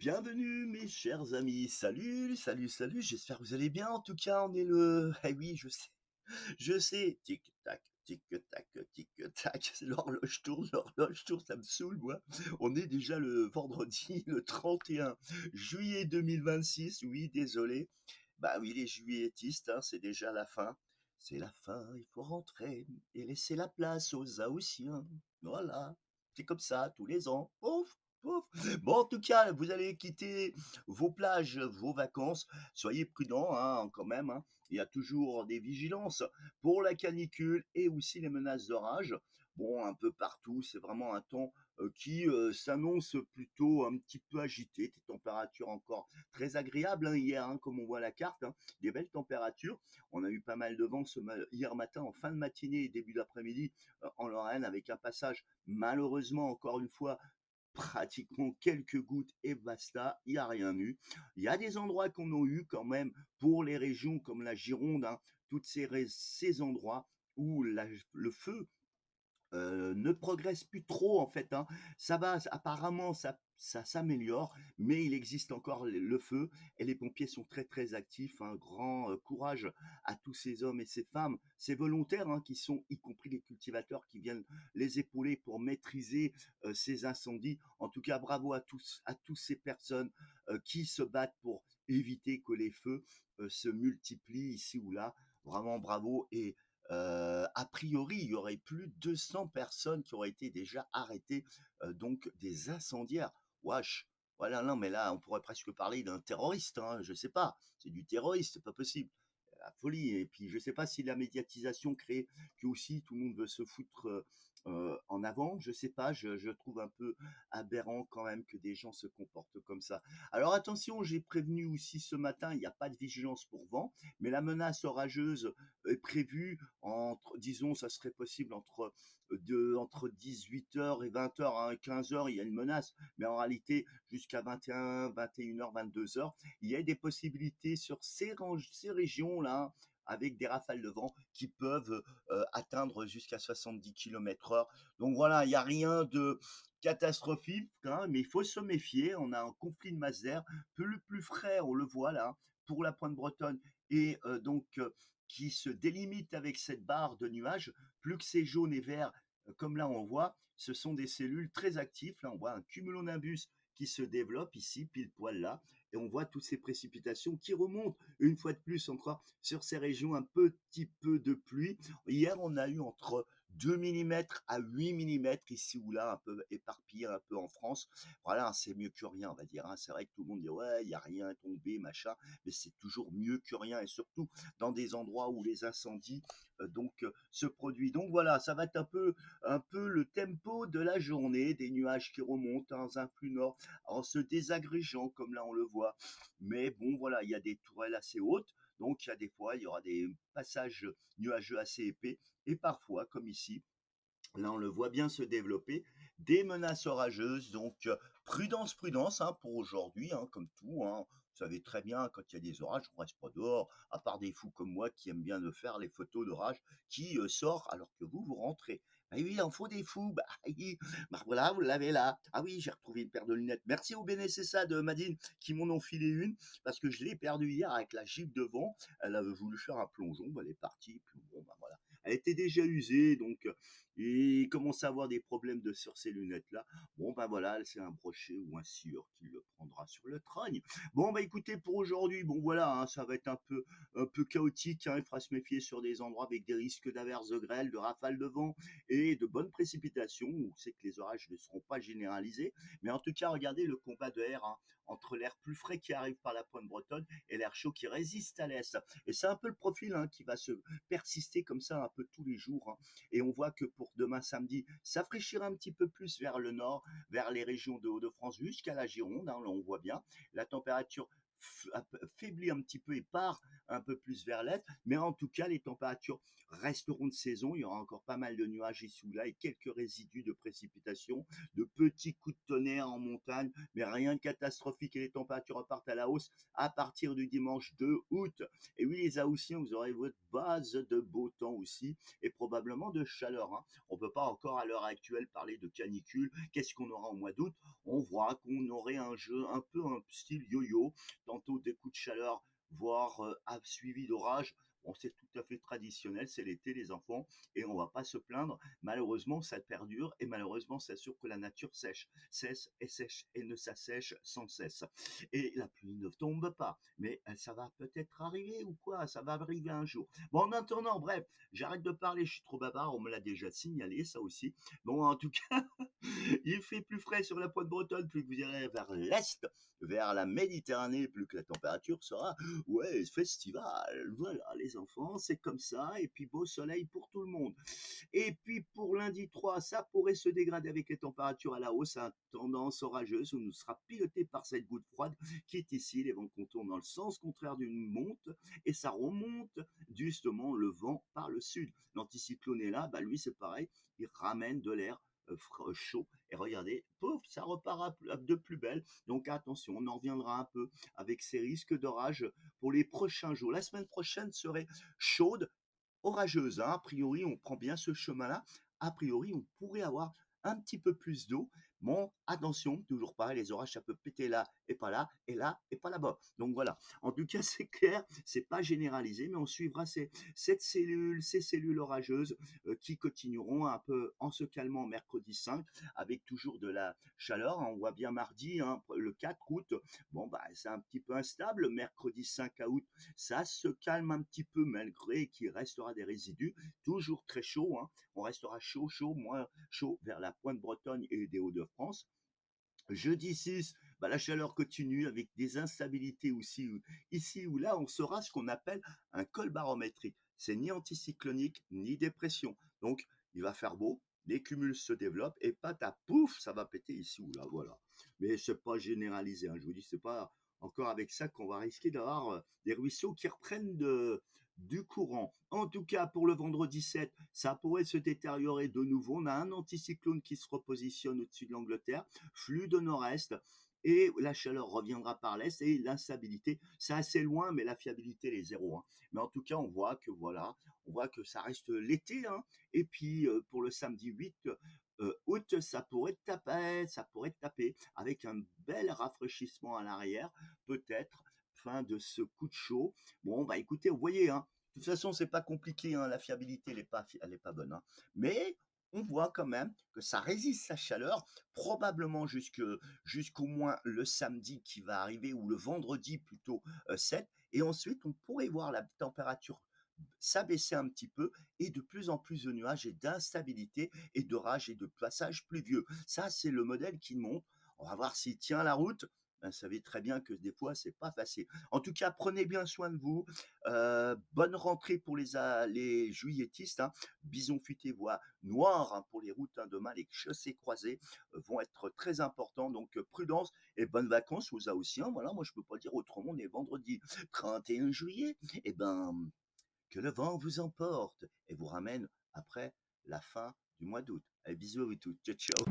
Bienvenue mes chers amis, salut, salut, salut, j'espère que vous allez bien. En tout cas, on est le... Eh oui, je sais, tic-tac, tic-tac, l'horloge tourne, ça me saoule, moi. On est déjà le vendredi, le 31 juillet 2026, oui, désolé. Bah oui, les juilletistes, hein, c'est déjà la fin. C'est la fin, il faut rentrer et laisser la place aux Haussiens. Voilà, c'est comme ça, tous les ans. Pouf, pouf. Bon, en tout cas, vous allez quitter vos plages, vos vacances. Soyez prudents, hein, quand même, hein. Il y a toujours des vigilances pour la canicule et aussi les menaces d'orage. Bon, un peu partout, c'est vraiment un temps qui s'annonce plutôt un petit peu agité. Des températures encore très agréables, hein, hier, hein, comme on voit la carte, hein, des belles températures. On a eu pas mal de vent hier matin, en fin de matinée et début d'après-midi en Lorraine, avec un passage malheureusement encore une fois pratiquement quelques gouttes et basta, il n'y a rien eu. Il y a des endroits qu'on a eu quand même pour les régions comme la Gironde, hein, toutes ces endroits où le feu ne progresse plus trop en fait, hein. Ça va, apparemment ça s'améliore, mais il existe encore le feu et les pompiers sont très très actifs. Un grand courage à tous ces hommes et ces femmes, ces volontaires, hein, qui sont, y compris les cultivateurs, qui viennent les épauler pour maîtriser ces incendies. En tout cas, bravo à tous ces personnes qui se battent pour éviter que les feux se multiplient ici ou là. Vraiment bravo. Et a priori, il y aurait plus de 200 personnes qui auraient été déjà arrêtées, donc des incendiaires. Wesh, voilà, non, mais là, on pourrait presque parler d'un terroriste, hein, je sais pas, c'est du terroriste, c'est pas possible. La folie. Et puis, je sais pas si la médiatisation crée que aussi tout le monde veut se foutre en avant. Je sais pas, je trouve un peu aberrant quand même que des gens se comportent comme ça. Alors attention, j'ai prévenu aussi ce matin, il n'y a pas de vigilance pour vent, mais la menace orageuse est prévue entre, disons, ça serait possible entre 18h et 20h, hein, 15h, il y a une menace, mais en réalité, jusqu'à 21, 21h, 22h, il y a des possibilités sur ces régions-là, avec des rafales de vent qui peuvent atteindre jusqu'à 70 km/h. Donc voilà, il n'y a rien de catastrophique, hein, mais il faut se méfier. On a un conflit de masse d'air, plus frais, on le voit là, pour la pointe bretonne, et qui se délimite avec cette barre de nuages. Plus que c'est jaune et vert, comme là on voit, ce sont des cellules très actives. Là, on voit un cumulonimbus qui se développe ici, pile poil là, et on voit toutes ces précipitations qui remontent une fois de plus encore sur ces régions, un petit peu de pluie. Hier, on a eu entre 2 millimètres à 8 millimètres ici ou là, un peu éparpillé un peu en France. Voilà, c'est mieux que rien, on va dire, hein. C'est vrai que tout le monde dit ouais, il y a rien tombé, machin, mais c'est toujours mieux que rien, et surtout dans des endroits où les incendies se produisent. Donc voilà, ça va être un peu le tempo de la journée, des nuages qui remontent dans un flux nord en se désagrégeant comme là on le voit. Mais bon voilà, il y a des tourelles assez hautes, donc il y a des fois il y aura des passages nuageux assez épais, et parfois comme ici, là, on le voit bien se développer, des menaces orageuses. Donc, prudence, prudence, hein, pour aujourd'hui, hein, comme tout, hein. Vous savez très bien, quand il y a des orages, on reste pas dehors, à part des fous comme moi qui aiment bien de faire les photos d'orage qui sortent alors que vous rentrez. Ah oui, il en faut des fous. Bah, oui. Bah, voilà, vous l'avez là. Ah oui, j'ai retrouvé une paire de lunettes. Merci au BNSSA de Madine qui m'en ont filé une, parce que je l'ai perdue hier avec la gifle de vent. Elle avait voulu faire un plongeon, bah, elle est partie. Puis bon, bah voilà. Elle était déjà usée, donc et il commence à avoir des problèmes sur ces lunettes-là. Bon, ben voilà, c'est un brochet ou un scieur qui le prendra sur le trogne. Bon, bah écoutez, pour aujourd'hui, bon voilà, hein, ça va être un peu chaotique, hein. Il faudra se méfier sur des endroits avec des risques d'averses, de grêle, de rafales de vent et de bonnes précipitations. On sait que les orages ne seront pas généralisés, mais en tout cas, regardez le combat de air, hein, entre l'air plus frais qui arrive par la pointe bretonne et l'air chaud qui résiste à l'est. Et c'est un peu le profil, hein, qui va se persister comme ça un peu tous les jours, hein. Et on voit que pour demain samedi, ça fraîchira un petit peu plus vers le nord, vers les régions de Hauts-de-France jusqu'à la Gironde, hein, là on voit bien. La température faiblit un petit peu et part un peu plus vers l'est, mais en tout cas les températures resteront de saison. Il y aura encore pas mal de nuages ici ou là et quelques résidus de précipitations, de petits coups de tonnerre en montagne, mais rien de catastrophique, et les températures repartent à la hausse à partir du dimanche 2 août. Et oui, les Haussiens, vous aurez votre base de beau temps aussi, et probablement de chaleur, hein. On peut pas encore à l'heure actuelle parler de canicule. Qu'est-ce qu'on aura au mois d'août? On voit qu'on aurait un jeu un peu un style yo-yo, tantôt des coups de chaleur, voire suivi d'orage. Bon, c'est tout à fait traditionnel, c'est l'été les enfants, et on va pas se plaindre. Malheureusement, ça perdure, et malheureusement, c'est sûr que la nature sèche et ne s'assèche sans cesse. Et la pluie ne tombe pas, mais ça va peut-être arriver ou quoi, ça va arriver un jour. Bon, en attendant, bref, j'arrête de parler, je suis trop bavard, on me l'a déjà signalé, ça aussi. Bon, en tout cas, il fait plus frais sur la pointe bretonne, plus que vous irez vers l'est, vers la Méditerranée, plus que la température sera, ouais, festival. Voilà, les enfants, c'est comme ça, et puis beau soleil pour tout le monde. Et puis pour lundi 3, ça pourrait se dégrader avec les températures à la hausse, à tendance orageuse, où nous sera piloté par cette goutte froide qui est ici. Les vents contournent dans le sens contraire d'une monte, et ça remonte justement le vent par le sud. L'anticyclone est là, bah lui c'est pareil, il ramène de l'air chaud. Et regardez, pouf, ça repart de plus belle. Donc attention, on en reviendra un peu avec ces risques d'orage pour les prochains jours. La semaine prochaine serait chaude, orageuse, hein. A priori, on prend bien ce chemin-là. A priori, on pourrait avoir un petit peu plus d'eau. Bon, attention, toujours pareil, les orages, ça peut péter là et là et pas là-bas. Donc voilà. En tout cas, c'est clair, c'est pas généralisé, mais on suivra ces cellules orageuses qui continueront un peu en se calmant mercredi 5, avec toujours de la chaleur. On voit bien mardi, hein, le 4 août. Bon, bah, c'est un petit peu instable. Mercredi 5 août, ça se calme un petit peu malgré qu'il restera des résidus, toujours très chaud, hein. On restera chaud, moins chaud vers la pointe Bretonne et des Hauts-de-France. Jeudi 6, bah, la chaleur continue avec des instabilités aussi. Ici ou là, on sera ce qu'on appelle un col barométrique. C'est ni anticyclonique, ni dépression. Donc, il va faire beau, les cumuls se développent et à pouf, ça va péter ici ou là. Voilà. Mais c'est pas généralisé, hein. Je vous dis, c'est pas encore avec ça qu'on va risquer d'avoir des ruisseaux qui reprennent du courant. En tout cas, pour le vendredi 7, ça pourrait se détériorer de nouveau. On a un anticyclone qui se repositionne au-dessus de l'Angleterre, flux de nord-est, et la chaleur reviendra par l'est, et l'instabilité, c'est assez loin, mais la fiabilité elle est zéro, hein. Mais en tout cas, on voit que voilà, on voit que ça reste l'été, hein. Et puis pour le samedi 8 août, ça pourrait taper avec un bel rafraîchissement à l'arrière, peut-être fin de ce coup de chaud. Bon, bah écoutez, vous voyez, hein, de toute façon, c'est pas compliqué, hein, la fiabilité, elle est pas bonne, hein. Mais on voit quand même que ça résiste sa chaleur, probablement jusqu'au moins le samedi qui va arriver, ou le vendredi plutôt 7. Et ensuite, on pourrait voir la température s'abaisser un petit peu, et de plus en plus de nuages et d'instabilité et d'orages et de passages pluvieux. Ça, c'est le modèle qui monte. On va voir s'il tient la route. Ben, vous savez très bien que des fois, c'est pas facile. En tout cas, prenez bien soin de vous. Bonne rentrée pour les juilletistes, hein. Bison futé, voie noire, hein, pour les routes, hein. Demain, les chaussées croisées vont être très importants. Donc, prudence et bonnes vacances aux Haussiens. Voilà, moi, je peux pas dire autrement. On est vendredi 31 juillet. Et ben, que le vent vous emporte et vous ramène après la fin du mois d'août. Allez, bisous à vous tous. Ciao, ciao.